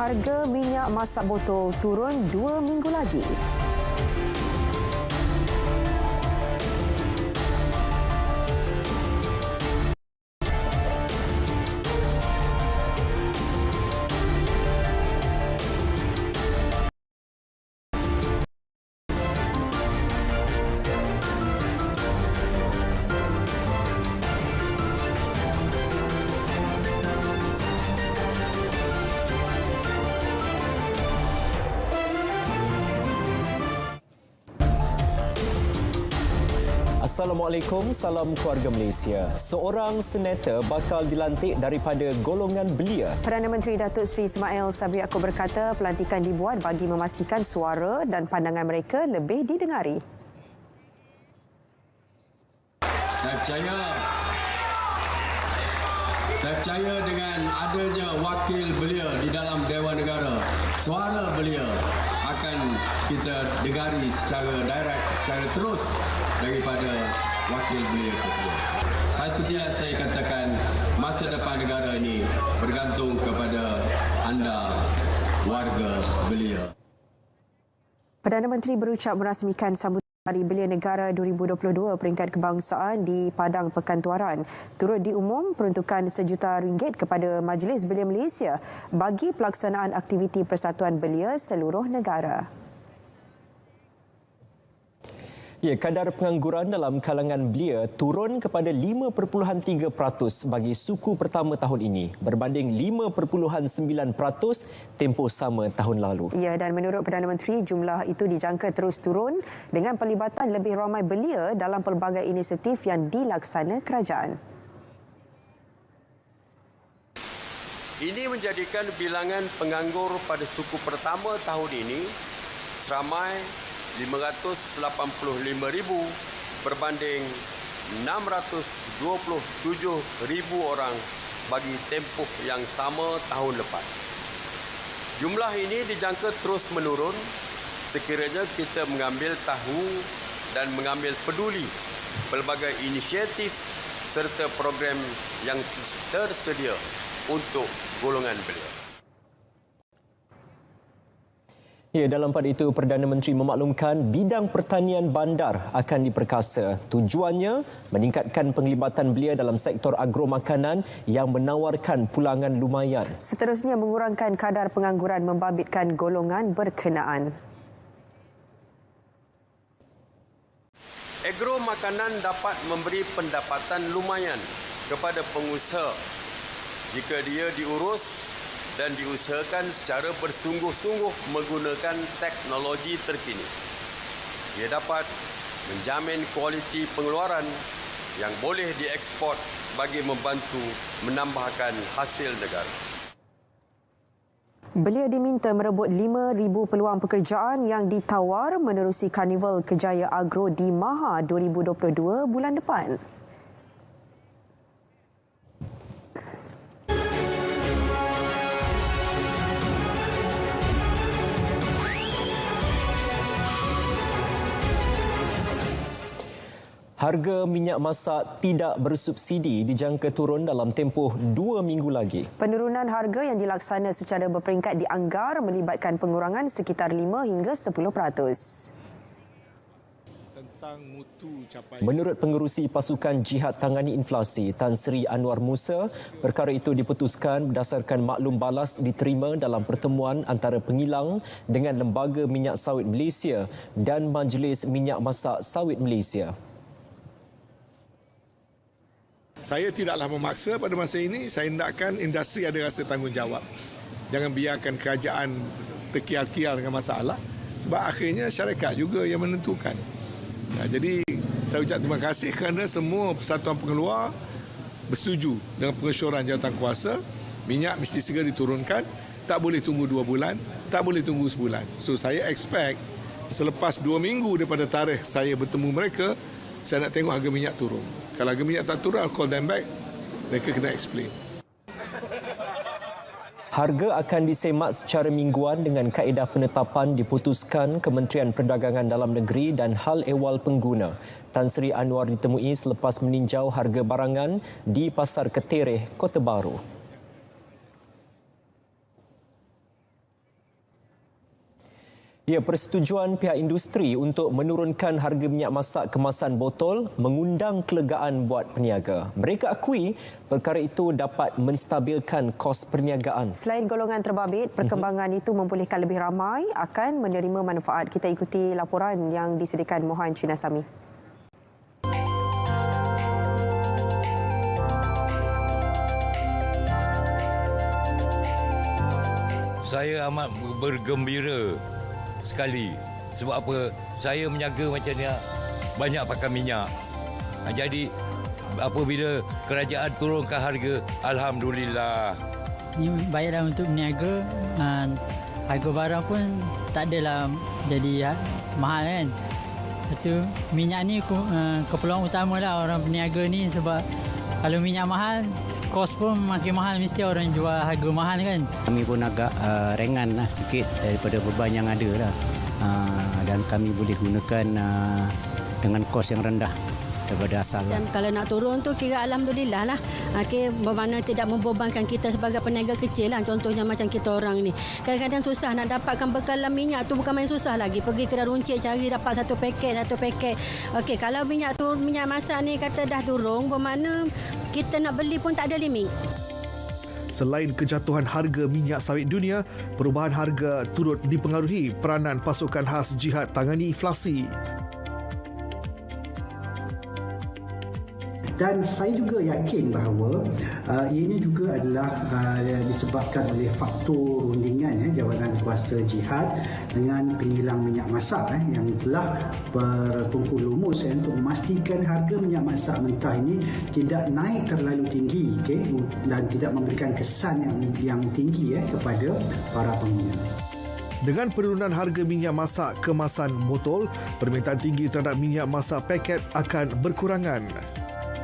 Harga minyak masak botol turun 2 minggu lagi. Assalamualaikum, salam keluarga Malaysia. Seorang senator bakal dilantik daripada golongan belia. Perdana Menteri Datuk Seri Ismail Sabri Yaakob berkata pelantikan dibuat bagi memastikan suara dan pandangan mereka lebih didengari. Saya percaya dengan adanya wakil belia di dalam Dewan Negara, suara belia akan kita dengari secara direct, secara terus daripada wakil belia tersebut. Seperti yang saya katakan, masa depan negara ini bergantung kepada anda, warga belia. Perdana Menteri berucap merasmikan sambutan Hari Belia Negara 2022 peringkat kebangsaan di Padang Pekan Tuaran. Turut diumum peruntukan RM1 juta kepada Majlis Belia Malaysia bagi pelaksanaan aktiviti Persatuan Belia seluruh negara. Ya, kadar pengangguran dalam kalangan belia turun kepada 5.3% bagi suku pertama tahun ini berbanding 5.9% tempoh sama tahun lalu. Ya, dan menurut Perdana Menteri, jumlah itu dijangka terus turun dengan pelibatan lebih ramai belia dalam pelbagai inisiatif yang dilaksana kerajaan. Ini menjadikan bilangan penganggur pada suku pertama tahun ini seramai 585,000 berbanding 627,000 orang bagi tempoh yang sama tahun lepas. Jumlah ini dijangka terus menurun sekiranya kita mengambil tahu dan mengambil peduli pelbagai inisiatif serta program yang tersedia untuk golongan belia. Ya, dalam pada itu, Perdana Menteri memaklumkan bidang pertanian bandar akan diperkasa. Tujuannya meningkatkan penglibatan belia dalam sektor agromakanan yang menawarkan pulangan lumayan. Seterusnya, mengurangkan kadar pengangguran membabitkan golongan berkenaan. Agromakanan dapat memberi pendapatan lumayan kepada pengusaha jika dia diurus dan diusahakan secara bersungguh-sungguh menggunakan teknologi terkini. Ia dapat menjamin kualiti pengeluaran yang boleh dieksport bagi membantu menambahkan hasil negara. Belia diminta merebut 5,000 peluang pekerjaan yang ditawar menerusi Karnival Kejaya Agro di Maha 2022 bulan depan. Harga minyak masak tidak bersubsidi dijangka turun dalam tempoh 2 minggu lagi. Penurunan harga yang dilaksana secara berperingkat dianggar melibatkan pengurangan sekitar 5 hingga 10%. Menurut pengerusi pasukan Jihad Tangani Inflasi, Tan Sri Anwar Musa, perkara itu diputuskan berdasarkan maklum balas diterima dalam pertemuan antara pengilang dengan Lembaga Minyak Sawit Malaysia dan Majlis Minyak Masak Sawit Malaysia. Saya tidaklah memaksa pada masa ini, saya hendakkan industri ada rasa tanggungjawab. Jangan biarkan kerajaan terkial-kial dengan masalah sebab akhirnya syarikat juga yang menentukan. Jadi saya ucap terima kasih kerana semua persatuan pengeluar bersetuju dengan pengesyoran jawatankuasa. Minyak mesti segera diturunkan, tak boleh tunggu 2 bulan, tak boleh tunggu sebulan. So saya expect selepas 2 minggu daripada tarikh saya bertemu mereka, saya nak tengok harga minyak turun. Kalau harga minyak tak turun, I'll call them back. Mereka kena explain. Harga akan disemak secara mingguan dengan kaedah penetapan diputuskan Kementerian Perdagangan Dalam Negeri dan Hal Ehwal Pengguna. Tan Sri Anwar ditemui selepas meninjau harga barangan di Pasar Ketereh, Kota Baru. Ya, persetujuan pihak industri untuk menurunkan harga minyak masak kemasan botol mengundang kelegaan buat peniaga. Mereka akui perkara itu dapat menstabilkan kos perniagaan. Selain golongan terbabit, perkembangan itu membolehkan lebih ramai akan menerima manfaat. Kita ikuti laporan yang disediakan Mohan Chinasami. Saya amat bergembira sekali. Sebab apa? Saya menjaga macam ni banyak pakai minyak. Jadi apabila kerajaan turunkan harga, alhamdulillah. Ini baiklah untuk berniaga. Harga barang pun tak adalah jadi mahal kan. Itu minyak ni keperluan utamalah orang berniaga ni, sebab kalau minyak mahal, kos pun makin mahal, mesti orang jual harga mahal kan. Kami pun agak ringan lah sikit daripada beban yang ada lah. Dan kami boleh gunakan dengan kos yang rendah daripada asal. Dan kalau nak turun tu kira alhamdulillah lah. Bermakna tidak membebankan kita sebagai peniaga kecil lah. Contohnya macam kita orang ni. Kadang-kadang susah nak dapatkan bekalan minyak tu, bukan main susah lagi. Pergi kedai runcit cari dapat satu paket. Okey, kalau minyak masak ni kata dah turun, bermakna kita nak beli pun tak ada limit. Selain kejatuhan harga minyak sawit dunia, perubahan harga turut dipengaruhi peranan pasukan khas jihad tangani inflasi. Dan saya juga yakin bahawa ianya juga adalah disebabkan oleh faktor rundingan Jabatan Kuasa Jihad dengan pengilang minyak masak yang telah bertungku lumus untuk memastikan harga minyak masak mentah ini tidak naik terlalu tinggi dan tidak memberikan kesan yang tinggi kepada para pengguna. Dengan penurunan harga minyak masak kemasan botol, permintaan tinggi terhadap minyak masak paket akan berkurangan.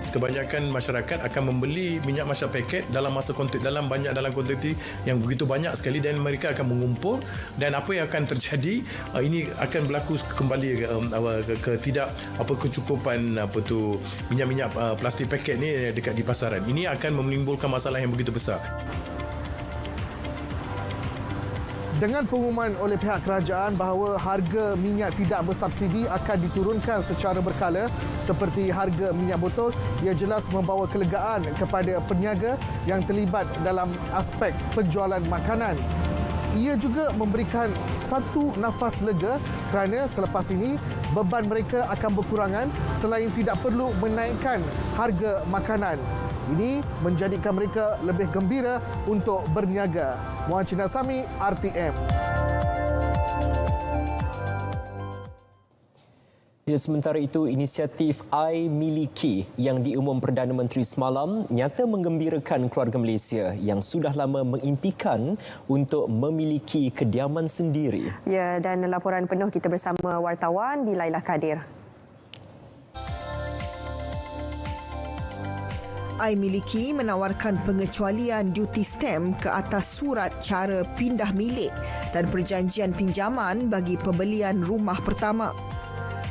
Kebanyakan masyarakat akan membeli minyak masak paket dalam dalam kuantiti yang begitu banyak sekali, dan mereka akan mengumpul, dan apa yang akan terjadi, ini akan berlaku kembali ke tidak kecukupan minyak plastik paket ni dekat di pasaran. Ini akan menimbulkan masalah yang begitu besar. Dengan pengumuman oleh pihak kerajaan bahawa harga minyak tidak bersubsidi akan diturunkan secara berkala seperti harga minyak botol, ia jelas membawa kelegaan kepada peniaga yang terlibat dalam aspek penjualan makanan. Ia juga memberikan satu nafas lega kerana selepas ini beban mereka akan berkurangan selain tidak perlu menaikkan harga makanan. Ini menjadikan mereka lebih gembira untuk berniaga. Mohan Chinasami, RTM. Ya, sementara itu, inisiatif I Miliki yang diumum Perdana Menteri semalam nyata menggembirakan keluarga Malaysia yang sudah lama mengimpikan untuk memiliki kediaman sendiri. Ya, dan laporan penuh kita bersama wartawan Dilailah Kadir. I Miliki menawarkan pengecualian duty stamp ke atas surat cara pindah milik dan perjanjian pinjaman bagi pembelian rumah pertama.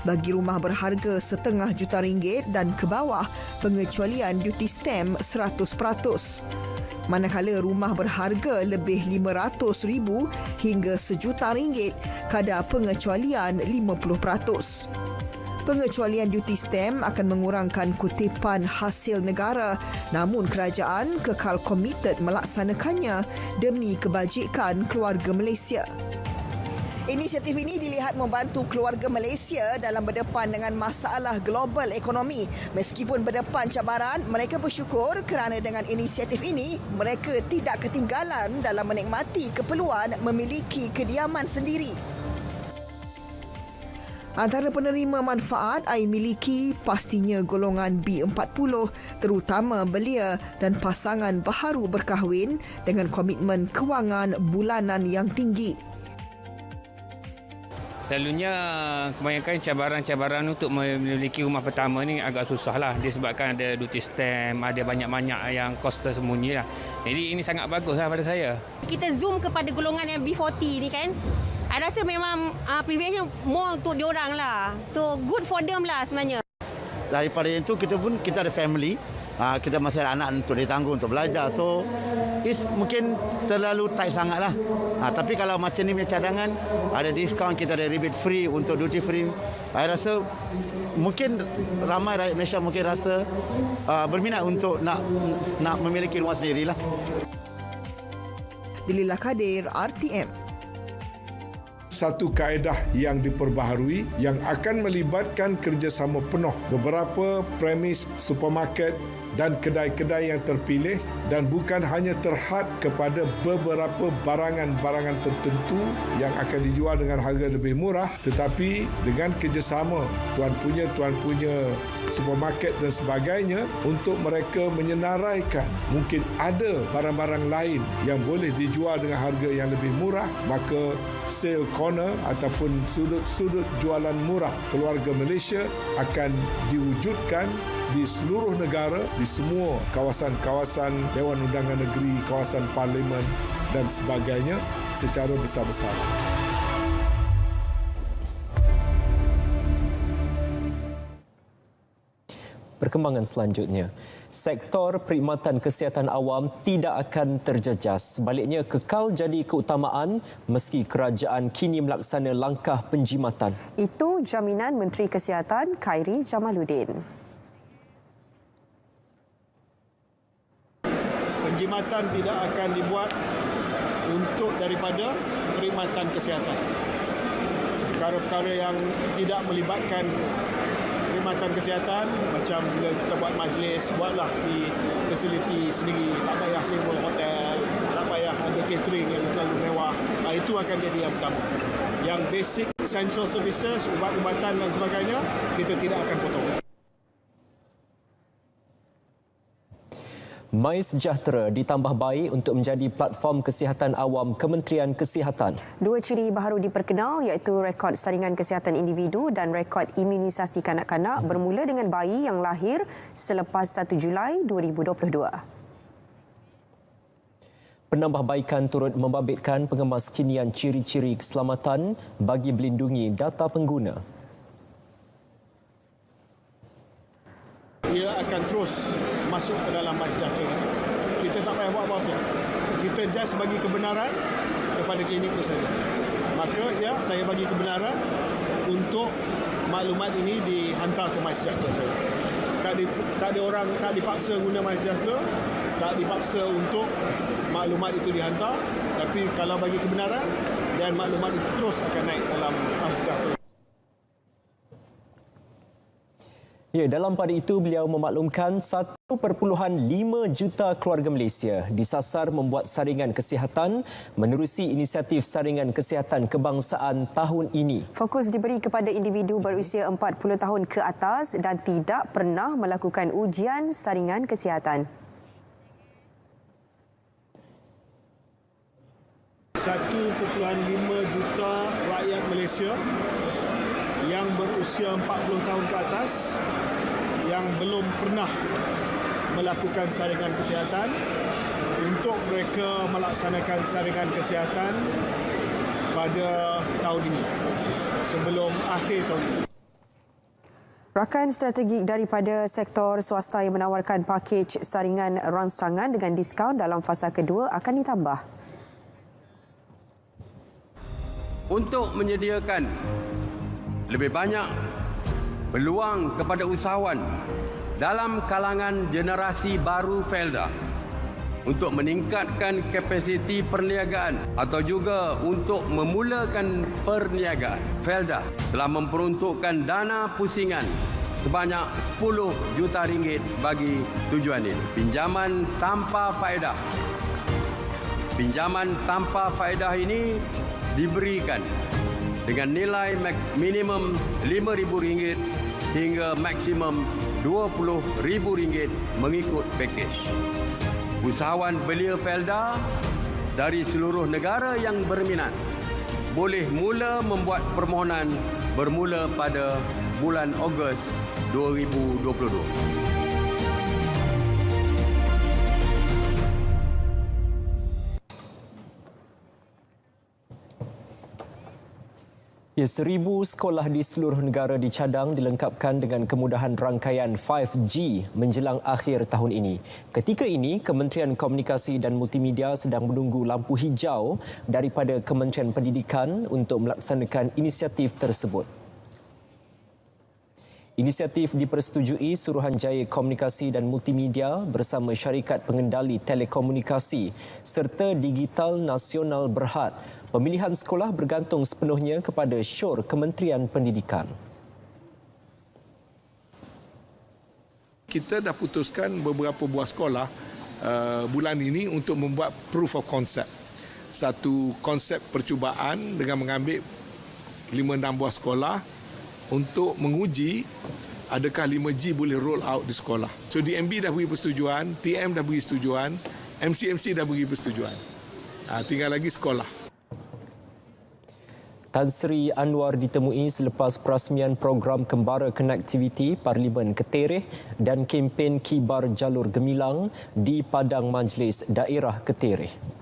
Bagi rumah berharga RM500,000 dan ke bawah, pengecualian duty stamp 100%. Manakala rumah berharga lebih RM500,000 hingga RM1,000,000, kadar pengecualian 50%. Pengecualian duty stamp akan mengurangkan kutipan hasil negara, namun kerajaan kekal komited melaksanakannya demi kebajikan keluarga Malaysia. Inisiatif ini dilihat membantu keluarga Malaysia dalam berdepan dengan masalah global ekonomi. Meskipun berdepan cabaran, mereka bersyukur kerana dengan inisiatif ini, mereka tidak ketinggalan dalam menikmati keperluan memiliki kediaman sendiri. Antara penerima manfaat I Miliki pastinya golongan B40, terutama belia dan pasangan baharu berkahwin dengan komitmen kewangan bulanan yang tinggi. Selalunya kebanyakan cabaran-cabaran untuk memiliki rumah pertama ni agak susah lah, disebabkan ada duty stamp, ada banyak-banyak yang kos tersembunyi lah. Jadi ini sangat bagus lah pada saya. Kita zoom kepada golongan yang B40 ni kan, saya rasa memang privilege more untuk diorang lah. So good for them lah sebenarnya. Daripada itu kita ada family kita masih ada anak untuk ditanggung untuk belajar. So, mungkin terlalu tight sangat lah. Tapi kalau macam ni punya cadangan, ada diskaun, kita ada rebate free untuk duty free. Saya rasa mungkin ramai rakyat Malaysia mungkin rasa berminat untuk nak memiliki rumah sendirilah. Dililah Kadir, RTM. Satu kaedah yang diperbaharui yang akan melibatkan kerjasama penuh beberapa premis supermarket dan kedai-kedai yang terpilih dan bukan hanya terhad kepada beberapa barangan-barangan tertentu yang akan dijual dengan harga lebih murah, tetapi dengan kerjasama tuan punya supermarket dan sebagainya untuk mereka menyenaraikan mungkin ada barang-barang lain yang boleh dijual dengan harga yang lebih murah, maka sale corner ataupun sudut-sudut jualan murah keluarga Malaysia akan diwujudkan di seluruh negara, di semua kawasan-kawasan Dewan Undangan Negeri, kawasan parlimen dan sebagainya secara besar-besaran. Perkembangan selanjutnya, sektor perkhidmatan kesihatan awam tidak akan terjejas. Sebaliknya, kekal jadi keutamaan meski kerajaan kini melaksana langkah penjimatan. Itu jaminan Menteri Kesihatan Khairi Jamaluddin. Penjimatan tidak akan dibuat untuk daripada perkhidmatan kesihatan. Perkara-perkara yang tidak melibatkan perkhidmatan kesihatan, macam bila kita buat majlis, buatlah di fasiliti sendiri, tak payah sewa hotel, tak payah ada catering yang terlalu mewah. Itu akan jadi yang pertama. Yang basic essential services, ubat-ubatan dan sebagainya, kita tidak akan potong. MySejahtera ditambah baik untuk menjadi platform kesihatan awam Kementerian Kesihatan. Dua ciri baru diperkenal iaitu rekod saringan kesihatan individu dan rekod imunisasi kanak-kanak bermula dengan bayi yang lahir selepas 1 Julai 2022. Penambahbaikan turut membabitkan pengemaskinian ciri-ciri keselamatan bagi melindungi data pengguna. Ia akan terus masuk ke dalam MySejahtera kita tak payah buat apa-apa. Kita just bagi kebenaran kepada klinik itu saja. Maka saya bagi kebenaran untuk maklumat ini dihantar ke MySejahtera saja. Tak ada orang tak dipaksa guna MySejahtera, tak dipaksa untuk maklumat itu dihantar, tapi kalau bagi kebenaran dan maklumat itu terus akan naik dalam MySejahtera. Ya, dalam pada itu beliau memaklumkan 1.5 juta keluarga Malaysia disasar membuat saringan kesihatan menerusi inisiatif saringan kesihatan kebangsaan tahun ini. Fokus diberi kepada individu berusia 40 tahun ke atas dan tidak pernah melakukan ujian saringan kesihatan. 1.5 juta rakyat Malaysia yang berusia 40 tahun ke atas yang belum pernah melakukan saringan kesihatan, untuk mereka melaksanakan saringan kesihatan pada tahun ini sebelum akhir tahun ini. Rakan strategik daripada sektor swasta yang menawarkan pakej saringan rangsangan dengan diskaun dalam fasa kedua akan ditambah. Untuk menyediakan lebih banyak peluang kepada usahawan dalam kalangan generasi baru Felda untuk meningkatkan kapasiti perniagaan atau juga untuk memulakan perniagaan. Felda telah memperuntukkan dana pusingan sebanyak 10 juta ringgit bagi tujuan ini. Pinjaman tanpa faedah. Pinjaman tanpa faedah ini diberikan dengan nilai minimum RM5,000 hingga maksimum RM20,000 mengikut pakej. Usahawan belia Felda dari seluruh negara yang berminat boleh mula membuat permohonan bermula pada bulan Ogos 2022. 1,000 sekolah di seluruh negara dicadang dilengkapkan dengan kemudahan rangkaian 5G menjelang akhir tahun ini. Ketika ini, Kementerian Komunikasi dan Multimedia sedang menunggu lampu hijau daripada Kementerian Pendidikan untuk melaksanakan inisiatif tersebut. Inisiatif dipersetujui Suruhanjaya Komunikasi dan Multimedia bersama Syarikat Pengendali Telekomunikasi serta Digital Nasional Berhad. Pemilihan sekolah bergantung sepenuhnya kepada syur Kementerian Pendidikan. Kita dah putuskan beberapa buah sekolah bulan ini untuk membuat proof of concept. Satu konsep percubaan dengan mengambil 5-6 buah sekolah untuk menguji adakah 5G boleh roll out di sekolah. So DMB dah beri persetujuan, TM dah beri persetujuan, MCMC dah beri persetujuan. Tinggal lagi sekolah. Tan Sri Anwar ditemui selepas perasmian program Kembara Konektiviti Parlimen Ketereh dan kempen Kibar Jalur Gemilang di Padang Majlis Daerah Ketereh.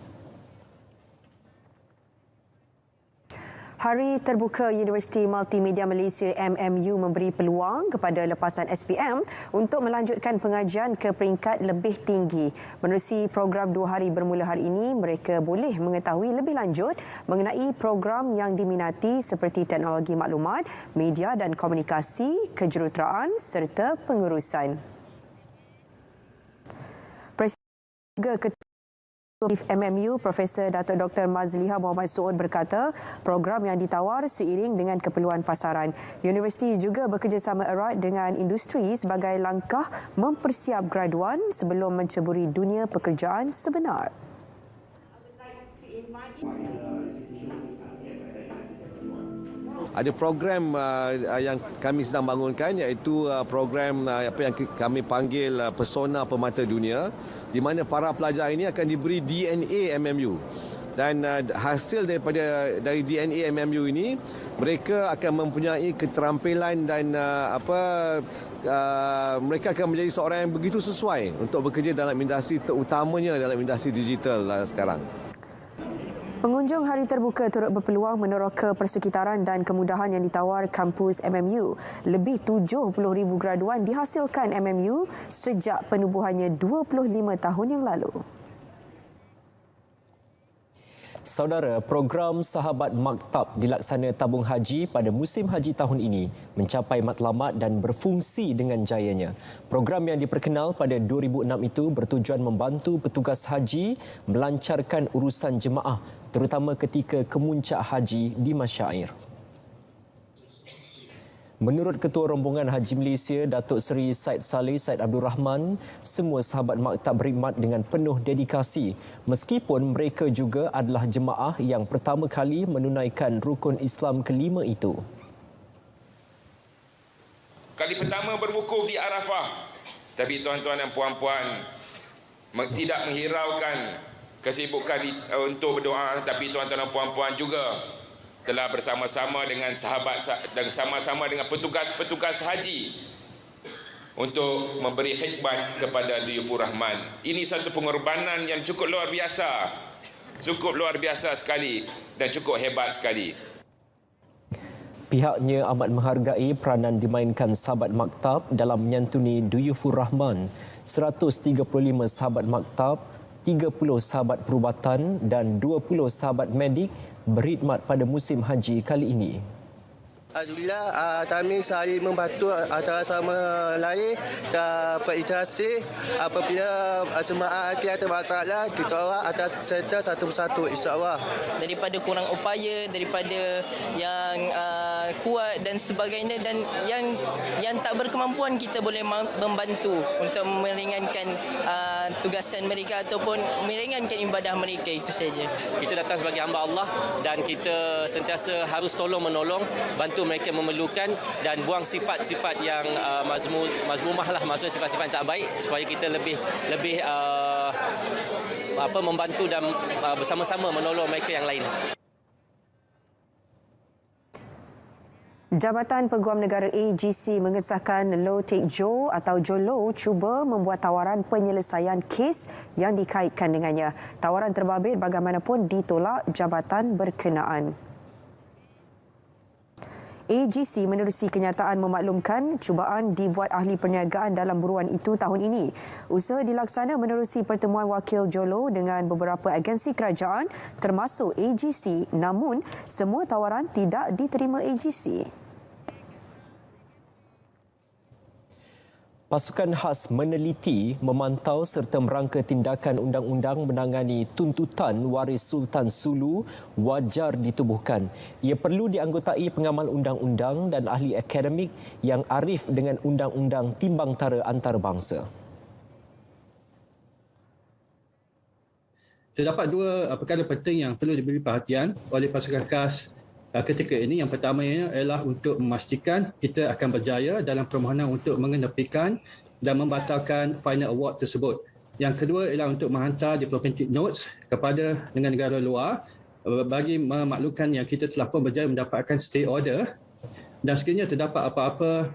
Hari Terbuka Universiti Multimedia Malaysia MMU memberi peluang kepada lepasan SPM untuk melanjutkan pengajian ke peringkat lebih tinggi. Menerusi program 2 hari bermula hari ini, mereka boleh mengetahui lebih lanjut mengenai program yang diminati seperti teknologi maklumat, media dan komunikasi, kejuruteraan serta pengurusan. Presiden MMU Profesor Datuk Dr. Mazliha Muhammad Suud berkata program yang ditawar seiring dengan keperluan pasaran. Universiti juga bekerjasama erat dengan industri sebagai langkah mempersiap graduan sebelum menceburi dunia pekerjaan sebenar. Ada program yang kami sedang bangunkan iaitu program apa yang kami panggil Persona Pemata Dunia, di mana para pelajar ini akan diberi DNA MMU. Dan hasil dari DNA MMU ini, mereka akan mempunyai keterampilan dan mereka akan menjadi seorang yang begitu sesuai untuk bekerja dalam industri, terutamanya dalam industri digital sekarang. Pengunjung Hari Terbuka turut berpeluang meneroka persekitaran dan kemudahan yang ditawar kampus MMU. Lebih 70,000 graduan dihasilkan MMU sejak penubuhannya 25 tahun yang lalu. Saudara, program Sahabat Maktab dilaksana tabung haji pada musim haji tahun ini mencapai matlamat dan berfungsi dengan jayanya. Program yang diperkenal pada 2006 itu bertujuan membantu petugas haji melancarkan urusan jemaah terutama ketika kemuncak haji di masyair. Menurut Ketua Rombongan Haji Malaysia, Datuk Seri Said Saleh Said Abdul Rahman, semua sahabat maktab berkhidmat dengan penuh dedikasi meskipun mereka juga adalah jemaah yang pertama kali menunaikan rukun Islam kelima itu. Kali pertama berwukuf di Arafah, tapi tuan-tuan dan puan-puan tidak menghiraukan kesibukan untuk berdoa, tapi tuan-tuan dan puan-puan juga telah bersama-sama dengan sahabat dan sama-sama dengan petugas-petugas haji untuk memberi khidmat kepada Duyufur Rahman. Ini satu pengorbanan yang cukup luar biasa sekali dan cukup hebat sekali. Pihaknya amat menghargai peranan dimainkan sahabat maktab dalam menyantuni Duyufur Rahman. 135 sahabat maktab, 30 sahabat perubatan dan 20 sahabat medik berkhidmat pada musim haji kali ini. Alhamdulillah, kami saling membantu antara sama lain dan berinteraksi apabila jemaah ada masalah, kita orang akan settle satu persatu, insya-Allah. Daripada kurang upaya, daripada yang kuat dan sebagainya, dan yang tak berkemampuan, kita boleh membantu untuk meringankan tugasan mereka ataupun meringankan ibadah mereka, itu saja. Kita datang sebagai hamba Allah dan kita sentiasa harus tolong-menolong, bantu mereka memerlukan dan buang sifat-sifat yang mazmumah lah, maksudnya sifat-sifat yang tak baik, supaya kita lebih membantu dan bersama-sama menolong mereka yang lain. Jabatan Peguam Negara AGC mengesahkan Low Take Joe atau Joe Low cuba membuat tawaran penyelesaian kes yang dikaitkan dengannya. Tawaran terbabit bagaimanapun ditolak jabatan berkenaan. AGC menerusi kenyataan memaklumkan cubaan dibuat ahli perniagaan dalam buruan itu tahun ini. Usaha dilaksana menerusi pertemuan wakil Jolo dengan beberapa agensi kerajaan termasuk AGC, namun semua tawaran tidak diterima AGC. Pasukan khas meneliti, memantau serta merangka tindakan undang-undang menangani tuntutan waris Sultan Sulu wajar ditubuhkan. Ia perlu dianggotai pengamal undang-undang dan ahli akademik yang arif dengan undang-undang timbang tara antarabangsa. Terdapat dua perkara penting yang perlu diberi perhatian oleh pasukan khas ketika ini. Yang pertamanya adalah untuk memastikan kita akan berjaya dalam permohonan untuk mengenepikan dan membatalkan final award tersebut. Yang kedua ialah untuk menghantar diplomatic notes kepada negara luar bagi memaklumkan yang kita telah pun berjaya mendapatkan stay order, dan sekiranya terdapat apa-apa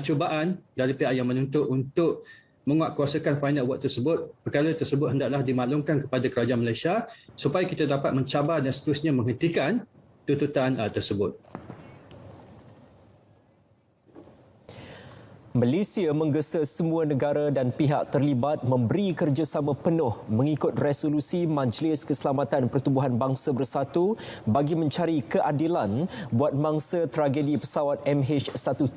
cubaan dari pihak yang menuntut untuk menguatkuasakan final award tersebut, perkara tersebut hendaklah dimaklumkan kepada kerajaan Malaysia supaya kita dapat mencabar dan seterusnya menghentikan tuntutan tersebut. Malaysia menggesa semua negara dan pihak terlibat memberi kerjasama penuh mengikut resolusi Majlis Keselamatan Pertubuhan Bangsa Bersatu bagi mencari keadilan buat mangsa tragedi pesawat MH17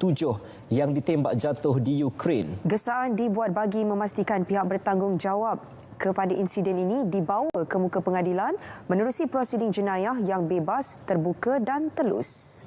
yang ditembak jatuh di Ukraine. Gesaan dibuat bagi memastikan pihak bertanggungjawab kepada insiden ini dibawa ke muka pengadilan menerusi prosiding jenayah yang bebas, terbuka dan telus.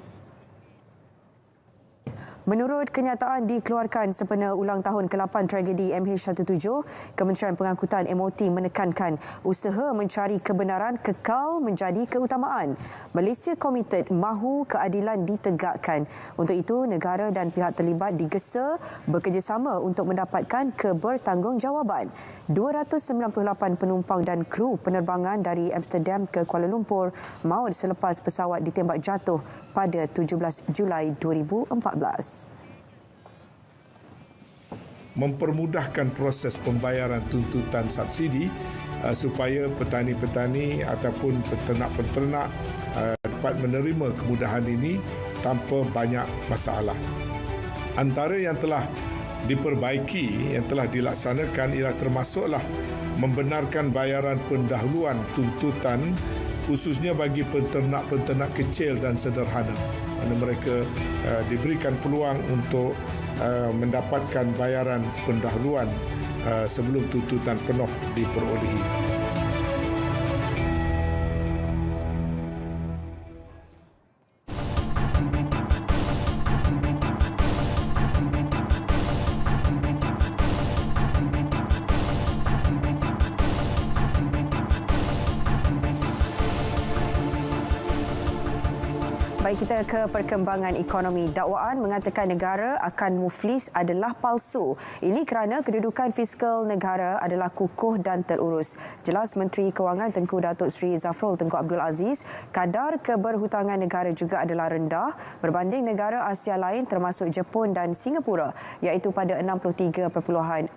Menurut kenyataan dikeluarkan sempena ulang tahun ke-8 tragedi MH17, Kementerian Pengangkutan MOT menekankan usaha mencari kebenaran kekal menjadi keutamaan. Malaysia komited mahu keadilan ditegakkan. Untuk itu, negara dan pihak terlibat digesa bekerjasama untuk mendapatkan kebertanggungjawab. 298 penumpang dan kru penerbangan dari Amsterdam ke Kuala Lumpur maut selepas pesawat ditembak jatuh pada 17 Julai 2014. Mempermudahkan proses pembayaran tuntutan subsidi supaya petani-petani ataupun peternak-peternak dapat menerima kemudahan ini tanpa banyak masalah. Antara yang telah diperbaiki, yang telah dilaksanakan ialah termasuklah membenarkan bayaran pendahuluan tuntutan khususnya bagi peternak-peternak kecil dan sederhana, mana mereka diberikan peluang untuk mendapatkan bayaran pendahuluan sebelum tuntutan penuh diperolehi. Baik, kita ke perkembangan ekonomi. Dakwaan mengatakan negara akan muflis adalah palsu. Ini kerana kedudukan fiskal negara adalah kukuh dan terurus. Jelas Menteri Kewangan Tengku Datuk Seri Zafrul Tengku Abdul Aziz, kadar keberhutangan negara juga adalah rendah berbanding negara Asia lain termasuk Jepun dan Singapura, iaitu pada 63.4%.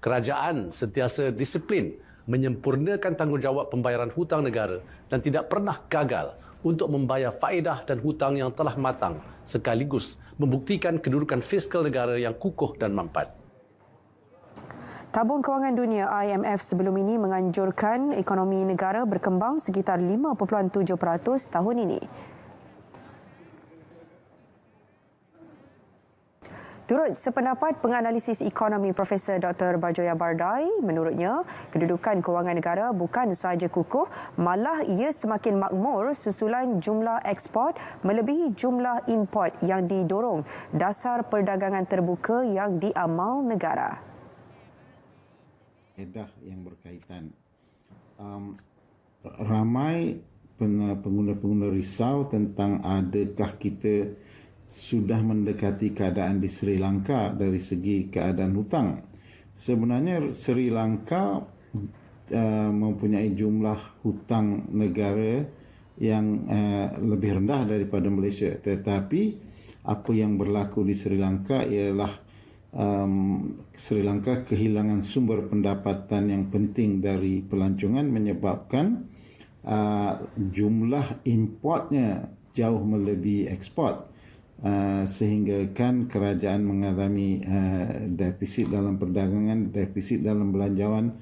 Kerajaan sentiasa disiplin menyempurnakan tanggungjawab pembayaran hutang negara dan tidak pernah gagal untuk membayar faedah dan hutang yang telah matang, sekaligus membuktikan kedudukan fiskal negara yang kukuh dan mampat. Tabung Kewangan Dunia IMF sebelum ini menganjurkan ekonomi negara berkembang sekitar 5.7% tahun ini. Turut sependapat penganalisis ekonomi Profesor Dr. Barjoya Bardai, menurutnya kedudukan kewangan negara bukan sahaja kukuh, malah ia semakin makmur susulan jumlah ekspor melebihi jumlah import yang didorong dasar perdagangan terbuka yang diamal negara. Yang berkaitan. Ramai pengguna-pengguna risau tentang adakah kita sudah mendekati keadaan di Sri Lanka dari segi keadaan hutang. Sebenarnya Sri Lanka mempunyai jumlah hutang negara yang lebih rendah daripada Malaysia. Tetapi apa yang berlaku di Sri Lanka ialah Sri Lanka kehilangan sumber pendapatan yang penting dari pelancongan menyebabkan jumlah importnya jauh melebihi ekspor, sehingga kan kerajaan mengalami defisit dalam perdagangan, defisit dalam belanjawan.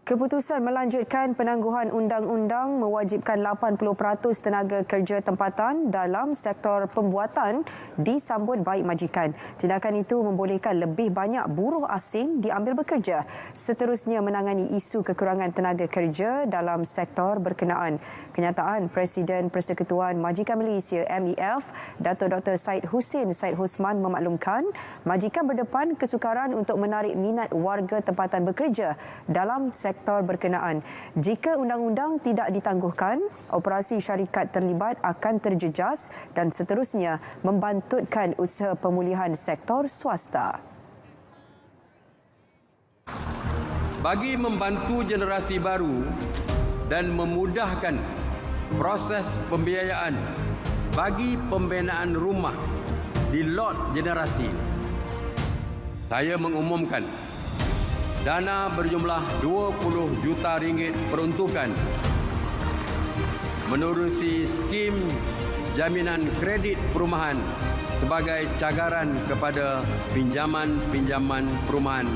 Keputusan melanjutkan penangguhan undang-undang mewajibkan 80% tenaga kerja tempatan dalam sektor pembuatan disambut baik majikan. Tindakan itu membolehkan lebih banyak buruh asing diambil bekerja. Seterusnya menangani isu kekurangan tenaga kerja dalam sektor berkenaan. Kenyataan Presiden Persekutuan Majikan Malaysia MEF, Dato' Dr. Syed Hussein Syed Husman memaklumkan majikan berdepan kesukaran untuk menarik minat warga tempatan bekerja dalam sektor berkenaan. Jika undang-undang tidak ditangguhkan, operasi syarikat terlibat akan terjejas dan seterusnya membantutkan usaha pemulihan sektor swasta. Bagi membantu generasi baru dan memudahkan proses pembiayaan bagi pembinaan rumah di lot generasi, saya mengumumkan dana berjumlah 20 juta ringgit peruntukan menerusi skim jaminan kredit perumahan sebagai cagaran kepada pinjaman-pinjaman perumahan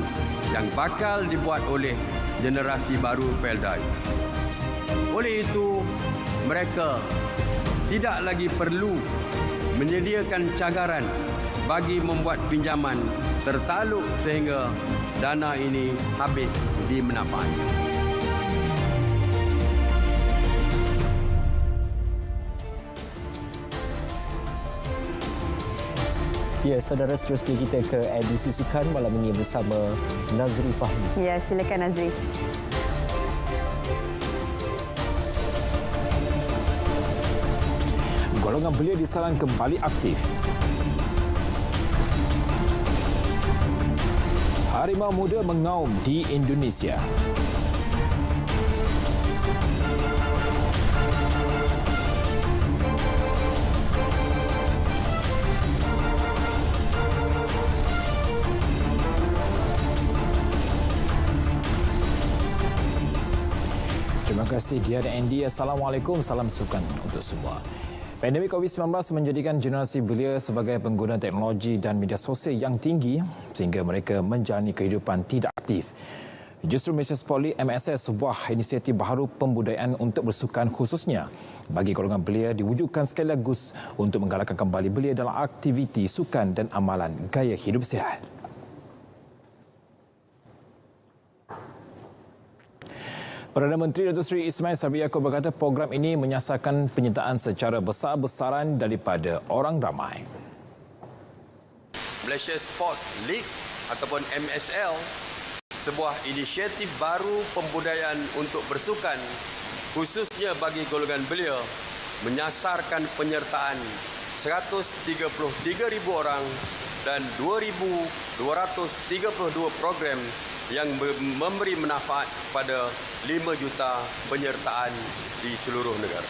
yang bakal dibuat oleh generasi baru Peldai. Oleh itu, mereka tidak lagi perlu menyediakan cagaran bagi membuat pinjaman tertaluk sehingga dana ini habis di menapaan. Ya, saudara, seterusnya kita ke edisi sukan malam ini bersama Nazri Fahmi. Ya, silakan Nazri. Golongan belia di Salang kembali aktif. Harimau muda mengaum di Indonesia. Terima kasih Dia dan Andy. Assalamualaikum, salam sukan untuk semua. Pandemik COVID-19 menjadikan generasi belia sebagai pengguna teknologi dan media sosial yang tinggi sehingga mereka menjalani kehidupan tidak aktif. Justru Malaysia Sport League MSS, sebuah inisiatif baharu pembudayaan untuk bersukan khususnya bagi golongan belia diwujudkan sekaligus untuk menggalakkan kembali belia dalam aktiviti sukan dan amalan gaya hidup sihat. Perdana Menteri Datuk Seri Ismail Sabri Yaakob berkata program ini menyasarkan penyertaan secara besar-besaran daripada orang ramai. Malaysia Sport League ataupun MSL, sebuah inisiatif baru pembudayaan untuk bersukan khususnya bagi golongan belia, menyasarkan penyertaan 133,000 orang dan 2,232 program yang memberi manfaat pada 5 juta penyertaan di seluruh negara.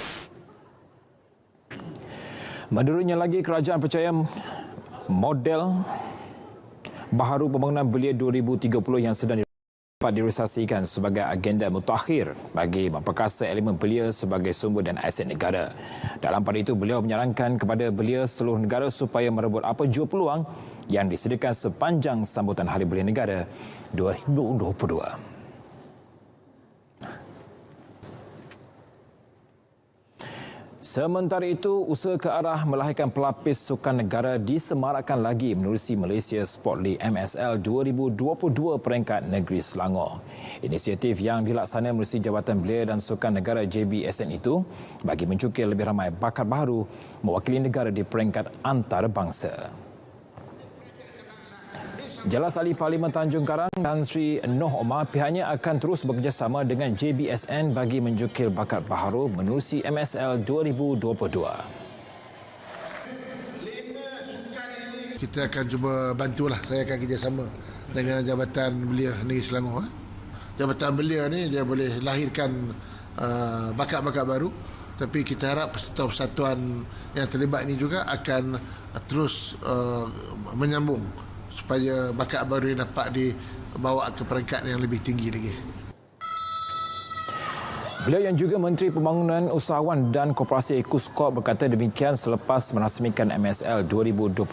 Menurutnya lagi, kerajaan percaya model baharu pembangunan belia 2030 yang sedang dapat direalisasikan sebagai agenda mutakhir bagi memperkasa elemen belia sebagai sumber dan aset negara. Dalam pada itu, beliau menyarankan kepada belia seluruh negara supaya merebut apa jua peluang yang disediakan sepanjang sambutan Hari Belia Negara 2022. Sementara itu, usaha ke arah melahirkan pelapis sukan negara disemarakkan lagi menerusi Malaysia Sport League MSL 2022 peringkat negeri Selangor. Inisiatif yang dilaksanakan menerusi Jabatan Belia dan Sukan Negara JBSN itu bagi mencukir lebih ramai bakat baharu mewakili negara di peringkat antarabangsa. Jelas Ahli Parlimen Tanjung Karang Tan Sri Noh Omar pihaknya akan terus bekerjasama dengan JBSN bagi menjukir bakat baharu menerusi MSL 2022. Kita akan cuba bantulah, saya akan kerjasama dengan Jabatan Belia Negeri Selangor. Jabatan Belia ni dia boleh lahirkan bakat-bakat baru, tapi kita harap persatuan yang terlibat ini juga akan terus menyambung supaya bakat baru dapat dibawa ke peringkat yang lebih tinggi lagi. Beliau yang juga Menteri Pembangunan Usahawan dan Koperasi Kuscorp berkata demikian selepas merasmikan MSL 2022